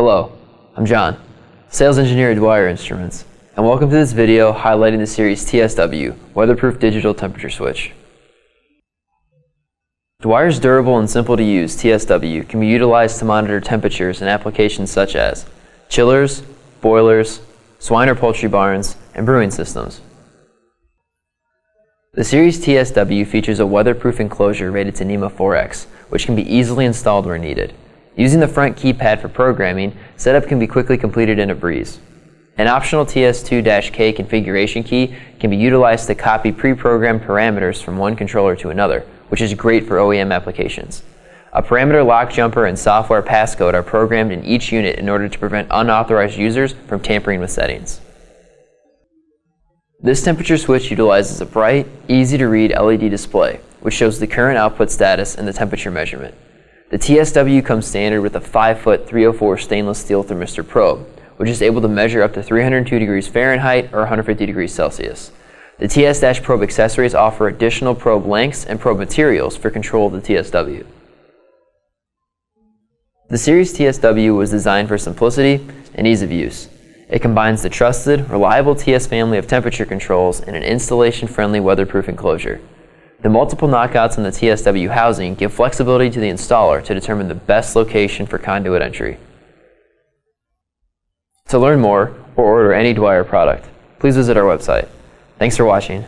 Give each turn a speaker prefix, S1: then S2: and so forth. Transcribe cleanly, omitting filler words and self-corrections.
S1: Hello, I'm John, Sales Engineer at Dwyer Instruments, and welcome to this video highlighting the Series TSW, Weatherproof Digital Temperature Switch. Dwyer's durable and simple to use TSW can be utilized to monitor temperatures in applications such as chillers, boilers, swine or poultry barns, and brewing systems. The Series TSW features a weatherproof enclosure rated to NEMA 4X, which can be easily installed where needed. Using the front keypad for programming, setup can be quickly completed in a breeze. An optional TS2-K configuration key can be utilized to copy pre-programmed parameters from one controller to another, which is great for OEM applications. A parameter lock jumper and software passcode are programmed in each unit in order to prevent unauthorized users from tampering with settings. This temperature switch utilizes a bright, easy-to-read LED display, which shows the current output status and the temperature measurement. The TSW comes standard with a 5-foot 304 stainless steel thermistor probe, which is able to measure up to 302 degrees Fahrenheit or 150 degrees Celsius. The TS-probe accessories offer additional probe lengths and probe materials for control of the TSW. The Series TSW was designed for simplicity and ease of use. It combines the trusted, reliable TS family of temperature controls in an installation-friendly weatherproof enclosure. The multiple knockouts in the TSW housing give flexibility to the installer to determine the best location for conduit entry. To learn more or order any Dwyer product, please visit our website. Thanks for watching.